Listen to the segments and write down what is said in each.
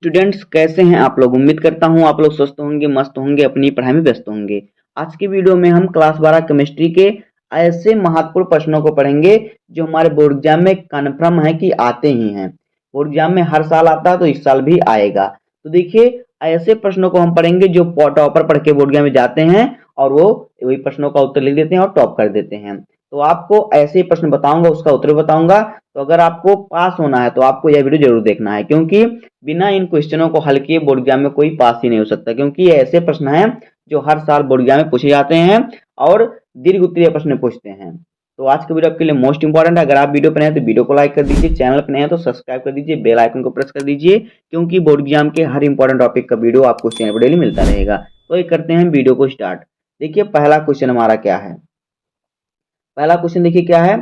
Students कैसे हैं आप लोग। उम्मीद करता हूं आप लोग स्वस्थ होंगे, मस्त होंगे, अपनी पढ़ाई में व्यस्त होंगे। आज की वीडियो में हम क्लास 12 केमिस्ट्री के ऐसे महत्वपूर्ण प्रश्नों को पढ़ेंगे जो हमारे बोर्ड एग्जाम में कन्फर्म है कि आते ही हैं। बोर्ड एग्जाम में हर साल आता है तो इस साल भी आएगा। तो देखिए, ऐसे प्रश्नों को हम पढ़ेंगे जो टॉपर पढ़ के बोर्ड एग्जाम में जाते हैं और वो वही प्रश्नों का उत्तर लिख देते हैं और टॉप कर देते हैं। तो आपको ऐसे ही प्रश्न बताऊंगा, उसका उत्तर बताऊंगा। तो अगर आपको पास होना है तो आपको यह वीडियो जरूर देखना है, क्योंकि बिना इन क्वेश्चनों को हल किए बोर्ड एग्जाम में कोई पास ही नहीं हो सकता, क्योंकि ये ऐसे प्रश्न हैं जो हर साल बोर्ड एग्जाम में पूछे जाते हैं और दीर्घ उत्तरीय प्रश्न पूछते हैं। तो आज का वीडियो आपके लिए मोस्ट इंपॉर्टेंट है। अगर आप वीडियो पर नए हैं तो वीडियो को लाइक कर दीजिए, चैनल पर नए हैं तो सब्सक्राइब कर दीजिए, बेल आइकन को प्रेस कर दीजिए, क्योंकि बोर्ड एग्जाम के हर इंपॉर्टेंट टॉपिक का वीडियो आपको चैनल पर डेली मिलता रहेगा। तो ये करते हैं वीडियो को स्टार्ट। देखिए, पहला क्वेश्चन हमारा क्या है। पहला क्वेश्चन देखिए क्या है।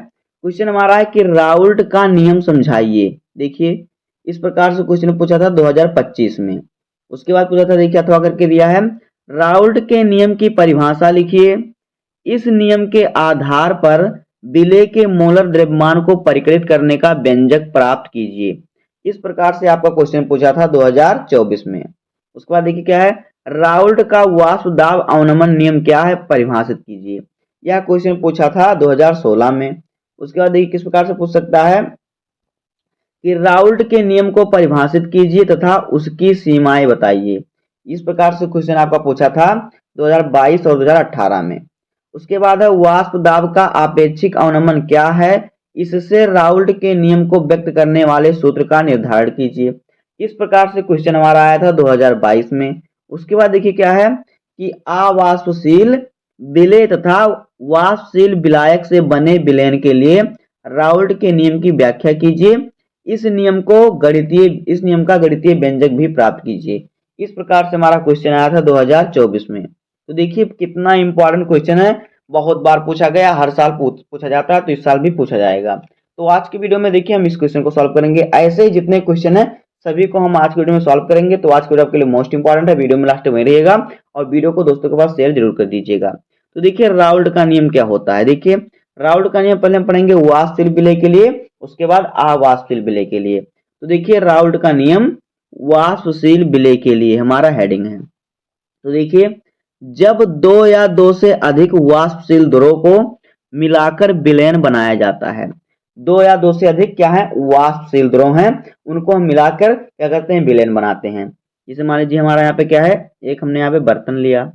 क्वेश्चन हमारा है कि राउल्ट का नियम समझाइए। देखिए, इस प्रकार से क्वेश्चन पूछा था 2025 में। उसके बाद पूछा था, देखिए अथवा करके दिया है, राउल्ट के नियम की परिभाषा लिखिए। इस नियम के आधार पर विलेय के मोलर द्रव्यमान को परिकलित करने का व्यंजक प्राप्त कीजिए। इस प्रकार से आपका क्वेश्चन पूछा था 2024 में। उसके बाद देखिए क्या है, राउल्ट का वाष्प दाब अवनमन नियम क्या है, परिभाषित कीजिए। यह क्वेश्चन पूछा था 2016 में। उसके बाद देखिए किस प्रकार से पूछ सकता है कि राउल्ट के नियम को परिभाषित कीजिए तथा उसकी सीमाएं बताइए। इस प्रकार से क्वेश्चन आपका पूछा था 2022 और 2018 में। उसके बाद है, वाष्प दाब का आपेक्षिक अवनमन क्या है, इससे राउल्ट के नियम को व्यक्त करने वाले सूत्र का निर्धारण कीजिए। इस प्रकार से क्वेश्चन हमारा आया था 2022 में। उसके बाद देखिए क्या है कि अवाष्पशील विलेय तथा वाष्पशील विलायक से बने विलयन के लिए राउल्ट के नियम की व्याख्या कीजिए। इस नियम का गणितीय व्यंजक भी प्राप्त कीजिए। इस प्रकार से हमारा क्वेश्चन आया था 2024 में। तो देखिए कितना इंपॉर्टेंट क्वेश्चन है, बहुत बार पूछा गया, हर साल पूछा जाता है, तो इस साल भी पूछा जाएगा। तो आज की वीडियो में देखिए हम इस क्वेश्चन को सॉल्व करेंगे। ऐसे ही जितने क्वेश्चन है सभी को हम आज की वीडियो में सॉल्व करेंगे। तो आज की वीडियो आपके लिए मोस्ट इंपॉर्टेंट है, वीडियो में लास्ट में रहिएगा और वीडियो को दोस्तों के पास शेयर जरूर कर दीजिएगा। तो देखिए राउल्ट का नियम क्या होता है। देखिए, राउल्ट का नियम पहले हम पढ़ेंगे वाष्पशील विलेय के लिए, उसके बाद अवाष्पशील विलेय के लिए। तो देखिए राउल्ट का नियम वाष्पशील विलेय के लिए हमारा हेडिंग है। तो देखिए, जब दो या दो से अधिक वाष्पशील द्रव को मिलाकर विलयन बनाया जाता है। दो या दो से अधिक क्या है, वाष्पशील द्रव हैं, उनको हम मिलाकर क्या करते हैं, विलयन बनाते हैं। जैसे मान लीजिए हमारा यहाँ पे क्या है, एक हमने यहाँ पे बर्तन लिया।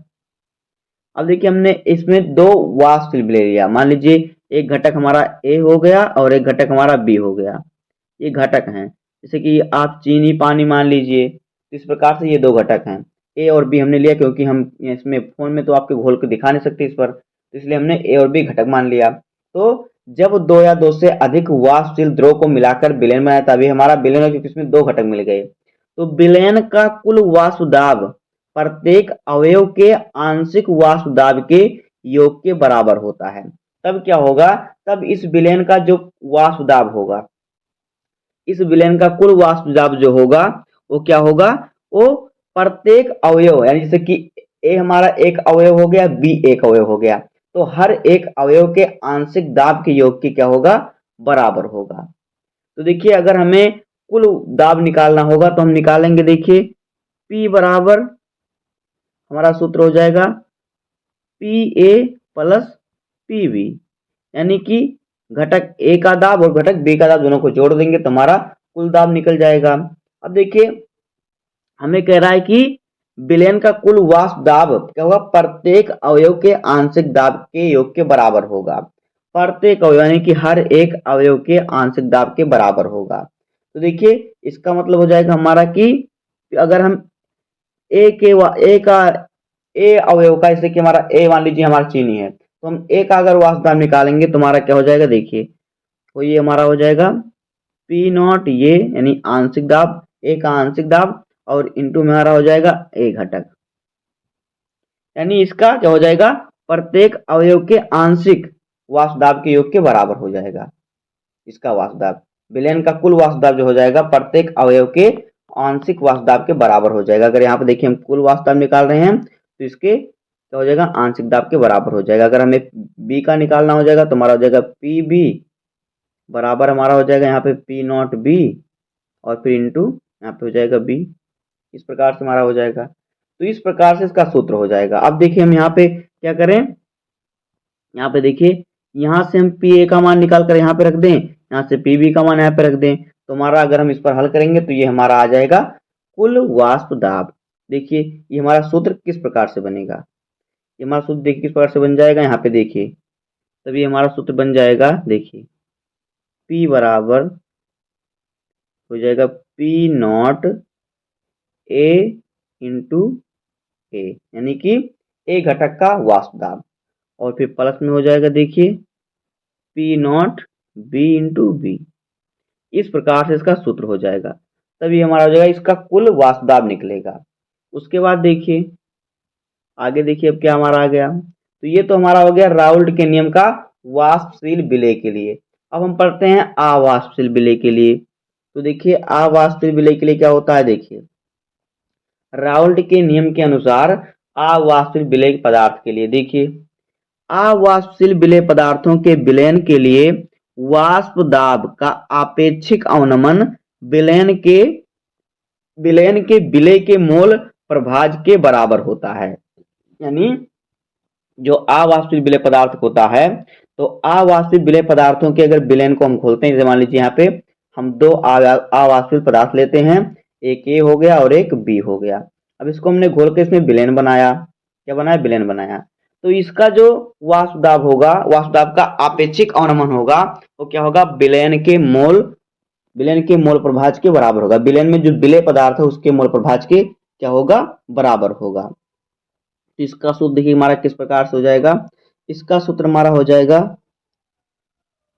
अब देखिए हमने इसमें दो वाष्पशील ले लिया। मान लीजिए एक घटक हमारा ए हो गया और एक घटक हमारा बी हो गया। ये घटक हैं, जैसे कि आप चीनी पानी मान लीजिए। तो इस प्रकार से ये दो घटक हैं, ए और बी हमने लिया, क्योंकि हम इसमें फोन में तो आपके घोल को दिखा नहीं सकते इस पर, तो इसलिए हमने ए और बी घटक मान लिया। तो जब दो या दो से अधिक वाष्पशील द्रव को मिलाकर विलयन बनाया तभी हमारा विलयन है, क्योंकि इसमें दो घटक मिल गए। तो विलयन का कुल वाष्प दाब प्रत्येक अवयव के आंशिक वाष्प दाब के योग के बराबर होता है। तब क्या होगा, तब इस विलयन का जो वाष्प दाब होगा, इस विलयन का कुल वाष्प दाब जो होगा वो क्या होगा, वो प्रत्येक अवयव, यानी जैसे कि ए हमारा एक अवयव हो गया, बी एक अवयव हो गया, तो हर एक अवयव के आंशिक दाब के योग की क्या होगा, बराबर होगा। तो देखिए अगर हमें कुल दाब निकालना होगा तो हम निकालेंगे। देखिए P बराबर हमारा सूत्र हो जाएगा P A plus P B, यानी कि घटक ए का दाब और घटक बी का दाब दोनों को जोड़ देंगे तो हमारा कुल दाब निकल जाएगा। अब देखिए हमें कह रहा है कि विलयन का कुल वाष्प दाब क्या होगा, प्रत्येक अवयव के आंशिक दाब के योग के बराबर होगा। प्रत्येक अवयव यानी कि हर एक अवयव के आंशिक दाब के बराबर होगा। तो देखिए इसका मतलब हो जाएगा हमारा कि अगर हम ए का ए अवयव का, जैसे कि हमारा ए मान लीजिए हमारा चीनी है, तो हम ए का अगर वाष्प दाब निकालेंगे तो हमारा क्या हो जाएगा, देखिए तो ये हमारा हो जाएगा पी नॉट, ये यानी आंशिक दाब, ए का आंशिक दाब, और इंटू में हमारा हो जाएगा ए घटक, यानी इसका क्या हो जाएगा, प्रत्येक अवयव के आंशिक वाष्प दाब के योग के बराबर हो जाएगा। इसका वाष्प दाब, विलयन का कुल वाष्प दाब जो हो जाएगा प्रत्येक अवयव के आंशिक वाष्प दाब के बराबर हो जाएगा। अगर यहाँ पे देखिए हम कुल वाष्प दाब निकाल रहे हैं तो इसके क्या हो जाएगा, आंशिक दाब के बराबर हो जाएगा। अगर हमें बी का निकालना हो जाएगा तो हमारा हो जाएगा पी बी बराबर हमारा हो जाएगा यहाँ पे पी नॉट बी और फिर इंटू यहाँ पे हो जाएगा बी। इस प्रकार से हमारा हो जाएगा। तो इस प्रकार से इसका सूत्र हो जाएगा। अब देखिए हम यहाँ पे क्या करें, यहाँ पे देखिए, यहाँ से हम पी ए का मान निकाल कर यहाँ पे रख दें, यहाँ से पी बी का मान यहाँ पे रख दें, तो हमारा अगर हम इस पर हल करेंगे तो ये हमारा आ जाएगा कुल वाष्प दाब। देखिए ये हमारा सूत्र किस प्रकार से बनेगा, ये हमारा सूत्र देखिए किस प्रकार से बन जाएगा, यहाँ पे देखिए तभी हमारा सूत्र बन जाएगा। देखिए P बराबर हो जाएगा P नॉट A इंटू ए, यानी कि ए घटक का वाष्प दाब, और फिर प्लस में हो जाएगा देखिए P not B into b. इस प्रकार से इसका सूत्र हो जाएगा, तभी हमारा हो जाएगा इसका कुल वाष्प दाब निकलेगा। उसके बाद देखिए आगे देखिए अब क्या हमारा आ गया, तो ये तो हमारा हो गया राउल्ट के नियम का वाष्पशील विलय के लिए। अब हम पढ़ते हैं अवाष्पशील विलय के लिए। तो देखिए अवाष्पशील विलय के लिए क्या होता है, देखिए राउल्ट के नियम के अनुसार अवाष्पशील विलय पदार्थ के लिए, देखिए अवाष्पशील विलय पदार्थों के विलयन के लिए वाष्प दाब का आपेक्षिक अवनमन विलयन के विलय के मोल प्रभाज के बराबर होता है। यानी जो अवाष्पशील विलय पदार्थ होता है, तो अवाष्पशील विलय पदार्थों के अगर विलयन को हम खोलते हैं, जैसे मान लीजिए यहाँ पे हम दो अवाष्पशील पदार्थ लेते हैं, एक ए हो गया और एक बी हो गया। अब इसको हमने घोल के इसमें विलयन बनाया, क्या बनाया, विलयन बनाया, तो इसका जो वाष्प दाब होगा, वाष्प दाब का आपेक्षिक अवनमन होगा, वो क्या होगा, विलयन के मोल प्रभाज के बराबर होगा। विलयन में जो विलय पदार्थ है उसके मोल प्रभाज के क्या होगा, बराबर होगा। तो इसका सूत्र देखिए हमारा किस प्रकार से हो जाएगा, इसका सूत्र हमारा हो जाएगा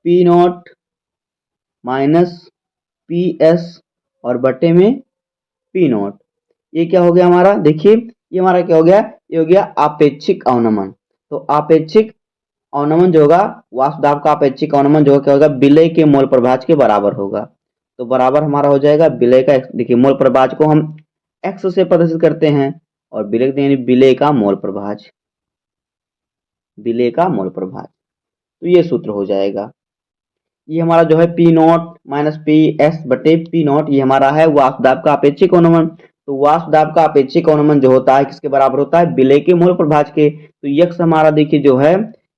P not minus P S और बटे में पी नॉट। ये क्या हो गया हमारा, देखिए ये हमारा क्या हो गया, ये हो गया आपेक्षिक अवनमन। तो आपेक्षिक अवनमन जो होगा, वाष्प दाब का आपेक्षिक अवनमन जो क्या होगा, विलय के मोल प्रभाज के बराबर होगा। तो बराबर हमारा हो जाएगा विलय का, देखिए मोल प्रभाज को हम एक्स से प्रदर्शित करते हैं और विलय यानी विलय का मोल प्रभाज, विलय का मोल प्रभाज। तो ये सूत्र हो जाएगा। ये हमारा जो है P not minus P S बटे पी नॉट, ये हमारा है वाष्प दाब का अपेक्षिक अवनमन। तो वाष्प दाब का अपेक्षिक अवनमन जो होता है किसके बराबर होता है, विलय के मोल प्रभाज के। तो यक्स हमारा देखिए जो है,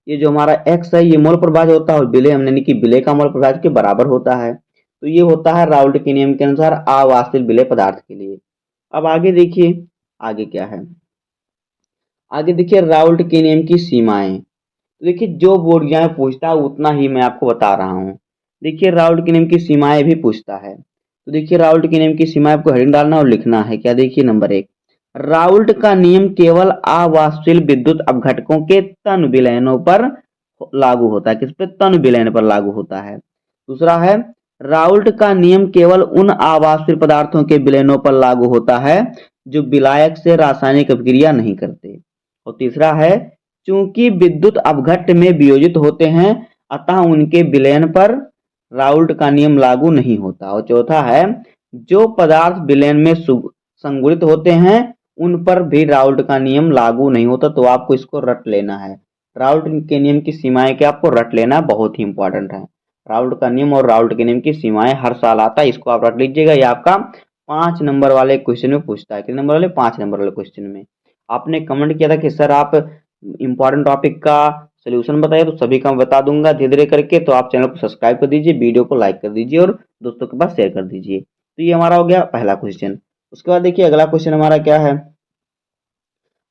ये जो हमारा एक्स है ये मोल प्रभाज होता है और विलय हमने कि विलय का मोल प्रभाज के बराबर होता है। तो ये होता है राउल्ट के नियम के अनुसार अवाष्पशील विलय पदार्थ के लिए। अब आगे देखिए आगे क्या है, आगे देखिए राउल्ट के नियम की सीमाएं। तो देखिए जो बोर्ड एग्जाम में पूछता है उतना ही मैं आपको बता रहा हूँ। देखिए राउल्ट के नियम की सीमाएं भी पूछता है। तो देखिए राउल्ट के नियम की सीमाएं आपको हेडिंग डालना और लिखना है। क्या, देखिए नंबर 1, राउल्ट का नियम केवल अवाष्पशील विद्युत अपघटकों के तन विलयनों पर लागू होता है। किस पे, तन विलयन पर लागू होता है। दूसरा है राउल्ट का नियम केवल उन अवाष्पशील पदार्थों के विलयनों पर लागू होता है जो विलायक से रासायनिक अभिक्रिया नहीं करते। और तीसरा है चूंकि विद्युत अपघट्ट में वियोजित होते हैं अतः उनके विलयन पर राउल्ट का नियम लागू नहीं होता। और चौथा है जो पदार्थ विलयन में संगुणित होते हैं उन पर भी राउल्ट का नियम लागू नहीं होता। तो आपको इसको रट लेना है, राउल्ट के नियम की सीमाएं क्या आपको रट लेना बहुत ही इंपॉर्टेंट है। राउल्ट का नियम और राउल्ट के नियम की सीमाएं हर साल आता है, इसको आप रट लीजिएगा। ये आपका 5 नंबर वाले क्वेश्चन में पूछता है। कितने नंबर वाले, 5 नंबर वाले क्वेश्चन में। आपने कमेंट किया था कि सर आप इंपॉर्टेंट टॉपिक का सोल्यूशन बताइए, तो सभी का मैं बता दूंगा धीरे धीरे करके। तो आप चैनल को सब्सक्राइब कर दीजिए, वीडियो को लाइक कर दीजिए और दोस्तों के पास शेयर कर दीजिए। तो ये हमारा हो गया पहला क्वेश्चन। उसके बाद देखिए अगला क्वेश्चन हमारा क्या है,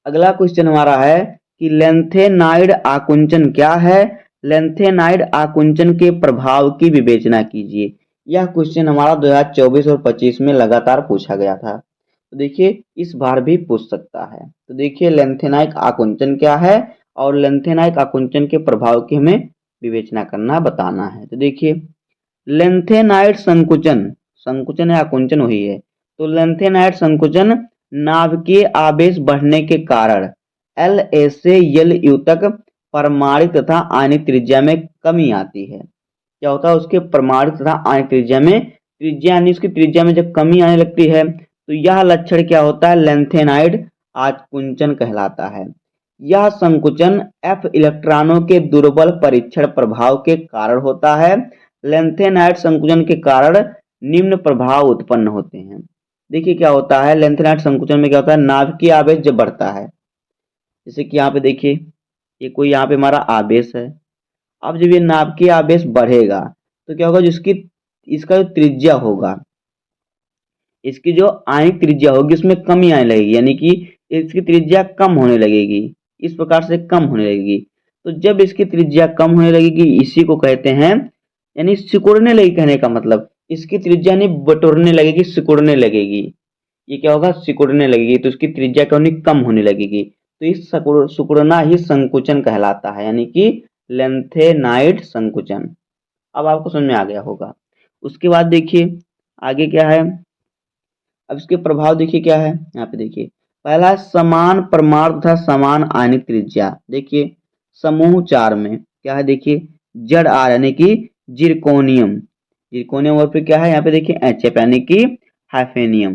अगला क्वेश्चन हमारा है कि लेंथेनाइड आकुंचन क्या है, लेंथेनाइड आकुंचन के प्रभाव की विवेचना कीजिए। यह क्वेश्चन हमारा 2024 और 25 में लगातार पूछा गया था। तो देखिए इस बार भी पूछ सकता है। तो देखिए लेंथेनाइड आकुंचन क्या है और लेंथेनाइड आकुंचन के प्रभाव की हमें विवेचना करना बताना है। तो देखिए लेंथेनाइड संकुचन, संकुचन या आकुंचन वही है। तो लेंथेनाइड संकुचन नाभिकीय आवेश बढ़ने के कारण La से Lu तक परमाणिक तथा आणिक त्रिज्या में कमी आती है। क्या होता है, उसके परमाणिक तथा आणिक त्रिज्या में, त्रिज्या यानी उसकी त्रिज्या में जब कमी आने लगती है तो यह लक्षण क्या होता है, लेंथेनाइड आकुंचन कहलाता है। यह संकुचन F इलेक्ट्रॉनों के दुर्बल परीक्षण प्रभाव के कारण होता है। लेंथेनाइड संकुचन के कारण निम्न प्रभाव उत्पन्न होते हैं। देखिए क्या होता है, लेंथेनाइट संकुचन में क्या होता है, नाभिकीय आवेश जब बढ़ता है, जैसे कि यहाँ पे देखिए ये कोई यहाँ पे हमारा आवेश है। अब जब ये नाभिकीय आवेश बढ़ेगा तो क्या होगा, जिसकी इसका जो त्रिज्या होगा, इसकी जो आयनिक त्रिज्या होगी उसमें कमी आने लगेगी, यानी कि इसकी त्रिज्या कम होने लगेगी, इस प्रकार से कम होने लगेगी। तो जब इसकी त्रिज्या कम होने लगेगी, इसी को कहते हैं, यानी सिकुड़ने लगेगी, कहने का मतलब इसकी त्रिज्या नहीं बटोरने लगेगी, सिकुड़ने लगेगी। ये क्या होगा, सिकुड़ने लगेगी, तो इसकी त्रिज्या क्या होनी, कम होने लगेगी। तो इस सिकुड़ना ही संकुचन कहलाता है, यानी कि लेंथेनाइट संकुचन। अब आपको समझ में आ गया होगा। उसके बाद देखिए आगे क्या है, अब इसके प्रभाव देखिए क्या है, यहाँ पे देखिए पहला है समान परमाणु तथा समान आयनिक त्रिज्या। देखिए समूह 4 में क्या है, देखिए जड़ आर यानी कि जिरकोनियम, जिरकोनियम, और फिर क्या है यहाँ पे देखिए एच यानी कि हाइफेनियम।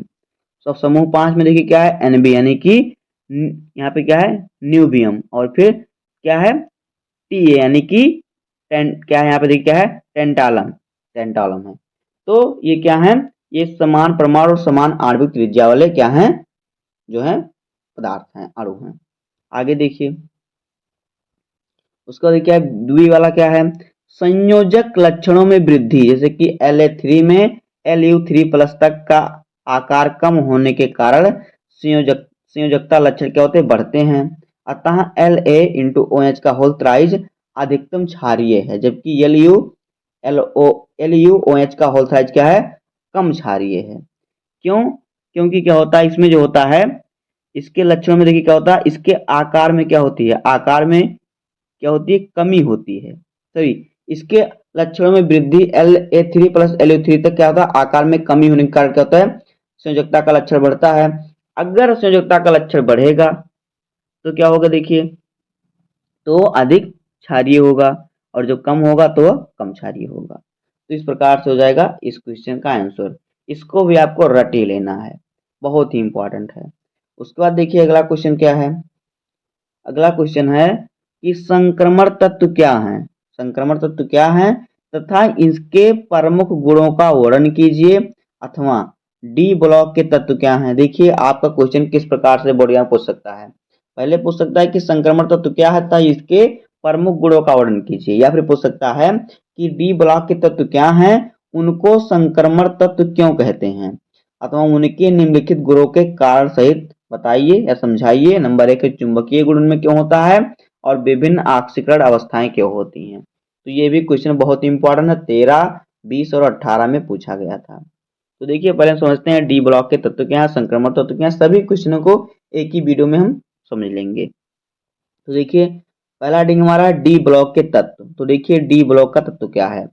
तो समूह 5 में देखिए क्या है, एनबी यानी कि यहाँ पे क्या है, न्यूबियम, और फिर क्या है, टी यानी कि क्या है, यहाँ पे देखिए क्या है, टेंटालम, टेंटालम है। तो ये क्या है, ये समान परमाणु और समान आणविक त्रिज्या वाले क्या हैं, जो है पदार्थ हैं, अणु हैं। आगे देखिए उसका क्या है, द्वि वाला क्या है, संयोजक लक्षणों में वृद्धि, जैसे कि La3 में Lu3+ तक का आकार कम होने के कारण संयोजकता लक्षण क्या होते हैं, बढ़ते हैं। अतः La × का होल थ्राइज अधिकतम क्षारीय है, जबकि LuOH का होल थ्राइज क्या है, कम क्षारीय है। क्यों, क्योंकि क्या होता है इसमें जो होता है, इसके लक्षणों में देखिए क्या होता है, इसके आकार में क्या होती है, आकार में क्या होती है, कमी होती है। सही, इसके लक्षणों में वृद्धि, La3+ Lu3 तक क्या होता है, आकार में कमी होने के कारण क्या होता है, संयोजकता का लक्षण बढ़ता है। अगर संयोजकता का लक्षण बढ़ेगा तो क्या होगा, देखिए तो अधिक क्षारीय होगा, और जो कम होगा तो कम क्षारीय होगा। तो इस प्रकार से हो जाएगा इस क्वेश्चन का आंसर। इसको भी आपको रट ही लेना है, बहुत ही इंपॉर्टेंट है। उसके बाद देखिए अगला क्वेश्चन क्या है, अगला क्वेश्चन है कि संक्रमण तत्व क्या है, संक्रमण तत्व क्या है तथा इसके प्रमुख गुणों का वर्णन कीजिए, अथवा डी ब्लॉक के तत्व क्या हैं। देखिए आपका क्वेश्चन किस प्रकार से बोर्ड पूछ सकता है, पहले पूछ सकता है कि संक्रमण तत्व क्या है तथा इसके प्रमुख गुणों का वर्णन कीजिए, या फिर पूछ सकता है कि डी ब्लॉक के तत्व क्या हैं, उनको संक्रमण तत्व क्यों कहते हैं, अथवा उनके निम्नलिखित गुणों के कारण सहित बताइए या समझाइए। नंबर 1 है चुंबकीय गुण उनमें क्यों होता है, और विभिन्न ऑक्सीकरण अवस्थाएं क्यों होती हैं। तो ये भी क्वेश्चन बहुत इंपॉर्टेंट है, 13, 20 और 18 में पूछा गया था। तो देखिए पहले हम समझते हैं डी ब्लॉक के तत्व क्या है, संक्रमण तत्व क्या है, सभी क्वेश्चनों को एक ही वीडियो में हम समझ लेंगे। तो देखिए पहला हेडिंग हमारा डी ब्लॉक के तत्व। तो देखिए डी ब्लॉक का तत्व क्या है,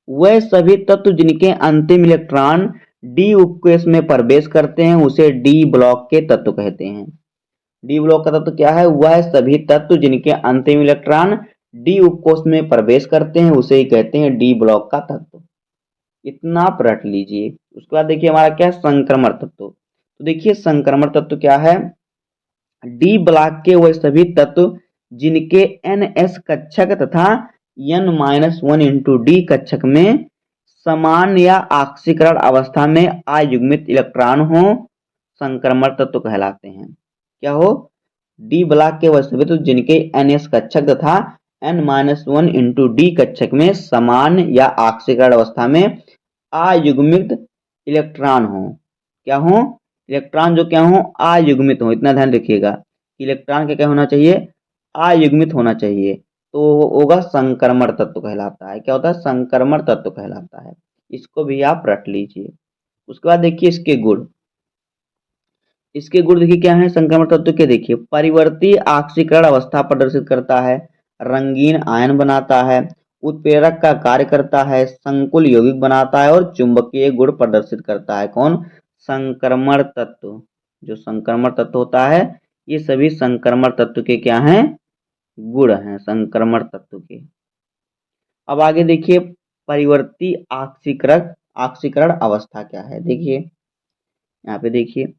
वह सभी तत्व जिनके अंतिम इलेक्ट्रॉन डी उपकोष में प्रवेश करते हैं उसे डी ब्लॉक के तत्व कहते हैं। डी ब्लॉक का तत्व क्या है, वह सभी तत्व जिनके अंतिम इलेक्ट्रॉन डी उपकोष में प्रवेश करते हैं उसे ही कहते हैं डी ब्लॉक का तत्व। इतना आप रट लीजिए। उसके बाद देखिए हमारा क्या है, संक्रमण तत्व। तो देखिए संक्रमण तत्व क्या है, डी ब्लॉक के वह सभी तत्व जिनके NS कक्षक तथा N-1 × D कक्षक में समान या ऑक्सीकरण अवस्था में अयुग्मित इलेक्ट्रॉन हो, संक्रमण तत्व कहलाते हैं। क्या हो, डी ब्लॉक के वह सभी तत्व जिनके NS कक्षक तथा N-1 × D कक्षक में समान या ऑक्सीकरण अवस्था में अयुग्मित इलेक्ट्रॉन हो, क्या हो, इलेक्ट्रॉन जो क्या हो, अयुग्मित हो। इतना ध्यान रखिएगा, इलेक्ट्रॉन क्या क्या होना चाहिए, अयुग्मित होना चाहिए, तो वो होगा संक्रमण तत्व कहलाता है। क्या होता है, संक्रमण तत्व कहलाता है। इसको भी आप रट लीजिए। उसके बाद देखिए इसके गुण, इसके गुण देखिए क्या है संक्रमण तत्व के, देखिए परिवर्ती ऑक्सीकरण अवस्था प्रदर्शित करता है, रंगीन आयन बनाता है, उत्प्रेरक का कार्य करता है, संकुल यौगिक बनाता है और चुंबकीय गुण प्रदर्शित करता है। कौन, संक्रमण तत्व। जो संक्रमण तत्व होता है ये सभी संक्रमण तत्व के क्या हैं, गुण हैं संक्रमण तत्व के। अब आगे देखिए परिवर्ती ऑक्सीकरण अवस्था क्या है। देखिए यहाँ पे देखिए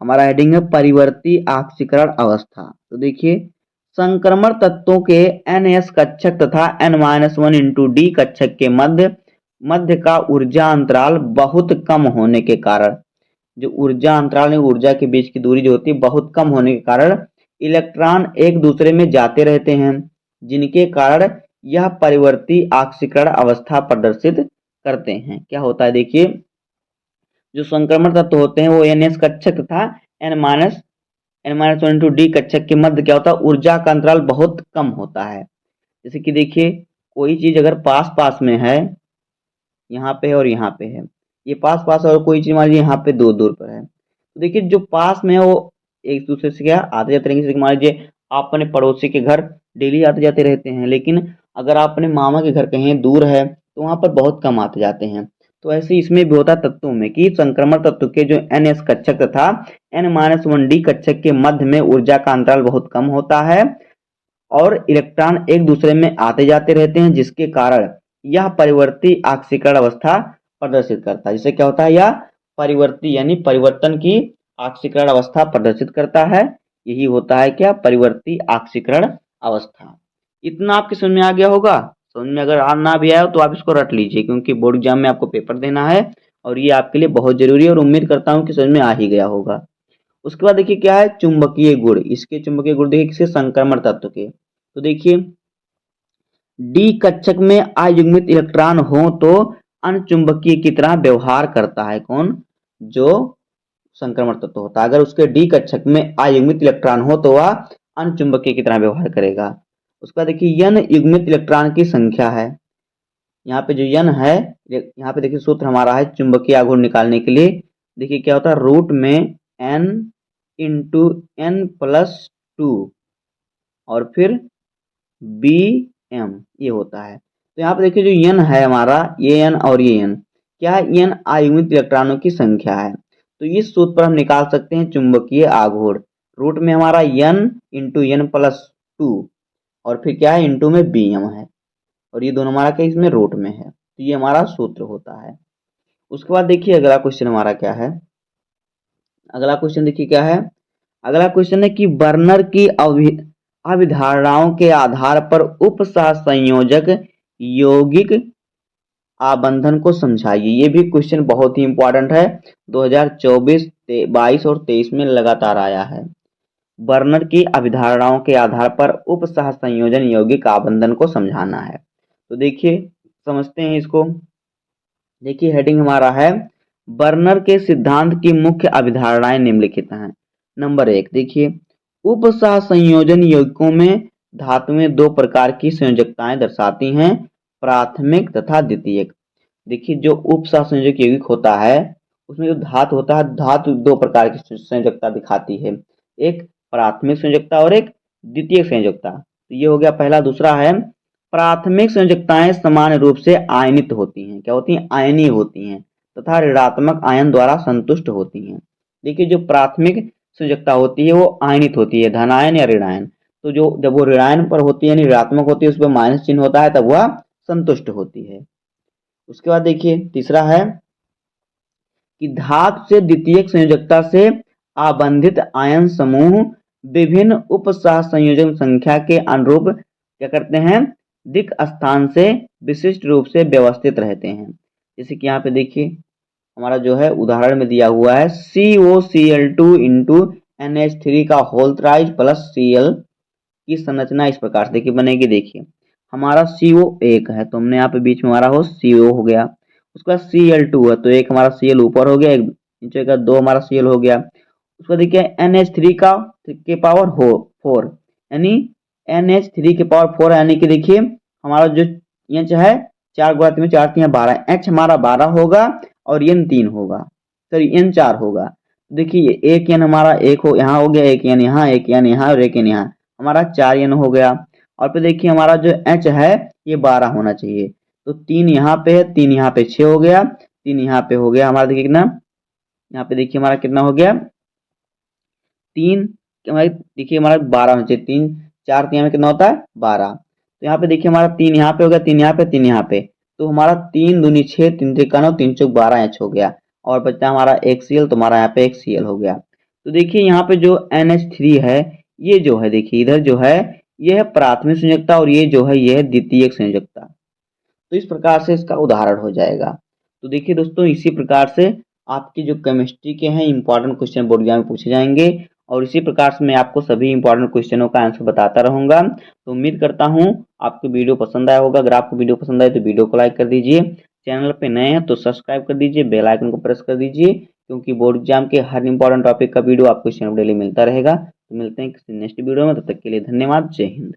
हमारा हेडिंग है परिवर्ती ऑक्सीकरण अवस्था। तो देखिए संक्रमण तत्वों के NS कक्षक तथा N-1 × D कक्षक के मध्य का ऊर्जा अंतराल बहुत कम होने के कारण जो ऊर्जा अंतराल और ऊर्जा के बीच की दूरी जो होती है बहुत कम होने के कारण इलेक्ट्रॉन एक दूसरे में जाते रहते हैं, जिनके कारण यह परिवर्ती ऑक्सीकरण अवस्था प्रदर्शित करते हैं। क्या होता है देखिए, जो संक्रमण तत्व होते हैं वो एन एस कक्षक तथा n-1 डी कक्षक के मध्य क्या होता है, ऊर्जा का अंतराल बहुत कम होता है। जैसे कि देखिए, कोई चीज अगर पास पास में है, यहाँ पे है और यहाँ पे है, ये पास पास है, और कोई चीज मान लीजिए यहाँ पे दूर दूर पर है, तो देखिए जो पास में है वो एक दूसरे से क्या आते जाते रहेंगे। जैसे कि मान लीजिए आप अपने पड़ोसी के घर डेली आते जाते रहते हैं, लेकिन अगर आप अपने मामा के घर कहीं दूर है तो वहां पर बहुत कम आते जाते हैं। तो ऐसे इसमें भी होता तत्वों में कि संक्रमण तत्व के जो एन एस कक्षक तथा n-1 डी कक्षक के मध्य में ऊर्जा का अंतराल बहुत कम होता है और इलेक्ट्रॉन एक दूसरे में आते जाते रहते हैं, जिसके कारण यह परिवर्ती ऑक्सीकरण अवस्था प्रदर्शित करता है। जिससे क्या होता है, यह परिवर्ती यानी परिवर्तन की ऑक्सीकरण अवस्था प्रदर्शित करता है। यही होता है क्या, परिवर्ती ऑक्सीकरण अवस्था। इतना आपके समझ में आ गया होगा। समझ में अगर आ ना भी आया हो तो आप इसको रट लीजिए, क्योंकि बोर्ड एग्जाम में आपको पेपर देना है और ये आपके लिए बहुत जरूरी है, और उम्मीद करता हूँ कि समझ में आ ही गया होगा। उसके बाद देखिए क्या है, चुंबकीय गुण। इसके चुंबकीय गुण देखिए किसी संक्रमण तत्व के, तो देखिए डी कक्षक में अयुग्मित इलेक्ट्रॉन हो तो अनचुंबकीय की तरह व्यवहार करता है। कौन, जो संक्रमण तत्व होता है, अगर उसके डी कक्षक में अयुग्मित इलेक्ट्रॉन हो तो वह अनचुंबकीय की तरह व्यवहार करेगा। उसके बाद देखिए यन युग्मित इलेक्ट्रॉन की संख्या है। यहाँ पे जो यन है, यहाँ पे देखिए सूत्र हमारा है चुंबकीय आघूर्ण निकालने के लिए। देखिए क्या होता है, रूट में n इंटू n प्लस 2 और फिर बी एम, ये होता है। तो यहाँ पे देखिए जो n है हमारा, ये n और ये n क्या है, n अयुग्मित इलेक्ट्रॉनों की संख्या है। तो इस सूत्र पर हम निकाल सकते हैं चुंबकीय आघूर्ण। रूट में हमारा n इंटू n प्लस 2 और फिर क्या है, इंटू में बी एम है, और ये दोनों हमारा क्या इसमें रूट में है, तो ये हमारा सूत्र होता है। उसके बाद देखिए अगला क्वेश्चन हमारा क्या है, अगला क्वेश्चन देखिए क्या है, अगला क्वेश्चन है कि बर्नर की अभिधारणाओं के आधार पर उप सहसंयोजक यौगिक आबंधन को समझाइए। ये भी क्वेश्चन बहुत ही इंपॉर्टेंट है, 2024, 22 और 23 में लगातार आया है। बर्नर की अभिधारणाओं के आधार पर उप सहसंयोजन यौगिक आबंधन को समझाना है। तो देखिए समझते हैं इसको। देखिए हेडिंग हमारा है, बर्नर के सिद्धांत की मुख्य अभिधारणाएं निम्नलिखित हैं। नंबर 1 देखिए, उप सहसंयोजन यौगिकों में धातुएं दो प्रकार की संयोजकताएं दर्शाती हैं, प्राथमिक तथा द्वितीयक। देखिए जो उप सहसंयोजक यौगिक होता है उसमें जो धातु होता है, धातु दो प्रकार की संयोजकता दिखाती है, एक प्राथमिक संयोजकता और एक द्वितीयक संयोजकता। तो ये हो गया पहला। दूसरा है, प्राथमिक संयोजकताएं सामान्य रूप से आयनित होती हैं। क्या होती हैं, आयनीय होती हैं तथा ऋणात्मक आयन द्वारा संतुष्ट होती हैं। देखिए जो प्राथमिक संयोजकता होती है वो आयनित होती है, धनायन या ऋणायन। तो जो जब वो ऋणायन पर होती है यानी ऋणात्मक होती है, उस पर माइनस चिन्ह होता है, तब वह संतुष्ट होती है। उसके बाद देखिए तीसरा है कि धातु से द्वितीयक संयोजकता से आबंधित आयन समूह विभिन्न उप सहसंयोजक संख्या के अनुरूप क्या करते हैं, दिक् स्थान से विशिष्ट रूप से व्यवस्थित रहते हैं। जैसे कि यहाँ पे देखिए हमारा जो है उदाहरण में दिया हुआ है COCl2 इंटू NH3 का होल थ्राइज प्लस Cl की संरचना इस प्रकार से देखिए बनेगी। देखिए हमारा CO एक है तो हमने यहाँ पे बीच में हमारा हो CO हो गया। उसके बाद Cl2 है तो एक हमारा Cl ऊपर हो गया, एक नीचे का दो हमारा Cl हो गया। उसको देखिए NH3 का के पावर हो 4 यानी NH3 के पावर 4 यानी कि देखिए हमारा जो H है 4 गुणा 3 में 4 3 12, H हमारा 12 होगा और N 3 होगा, सॉरी N 4 होगा। देखिए एक N हमारा एक हो यहाँ हो गया, एक N यहाँ, एक N यहाँ और एक N यहाँ, हमारा 4 N हो गया। और फिर देखिए हमारा जो H है ये 12 होना चाहिए, तो 3 यहाँ पे है, 3 यहाँ पे 6 हो गया, 3 यहाँ पे हो गया हमारा देखिए कितना, यहाँ पे देखिए हमारा कितना हो गया 3, देखिए हमारा 12 होना चाहिए, 3 4 3 में कितना होता है 12। तो यहाँ पे देखिए हमारा 3 यहाँ पे हो गया, 3 यहाँ पे, 3 यहाँ पे, तो हमारा 3 दूनी 6, 3 त्रिका 9, 3 चौक 12 H हो गया और बचता हमारा एक Cl, तो हमारा यहाँ पे एक Cl हो गया। तो देखिए यहाँ पे जो NH3 है ये जो है देखिए इधर जो है ये है प्राथमिक संयोजकता और ये जो है ये है द्वितीयक संयोजकता। तो इस प्रकार से इसका उदाहरण हो जाएगा। तो देखिए दोस्तों इसी प्रकार से आपकी जो केमिस्ट्री के हैं इंपॉर्टेंट क्वेश्चन बोर्ड एग्जाम में पूछे जाएंगे और इसी प्रकार से मैं आपको सभी इंपॉर्टेंट क्वेश्चनों का आंसर बताता रहूंगा। तो उम्मीद करता हूं आपको वीडियो पसंद आया होगा। अगर आपको वीडियो पसंद आए तो वीडियो को लाइक कर दीजिए, चैनल पे नए हैं तो सब्सक्राइब कर दीजिए, बेल आइकन को प्रेस कर दीजिए, क्योंकि बोर्ड एग्जाम के हर इंपॉर्टेंट टॉपिक का वीडियो आपको इस चैनल पर डेली मिलता रहेगा। तो मिलते हैं किसी नेक्स्ट वीडियो में, तब तक के लिए धन्यवाद। जय हिंद।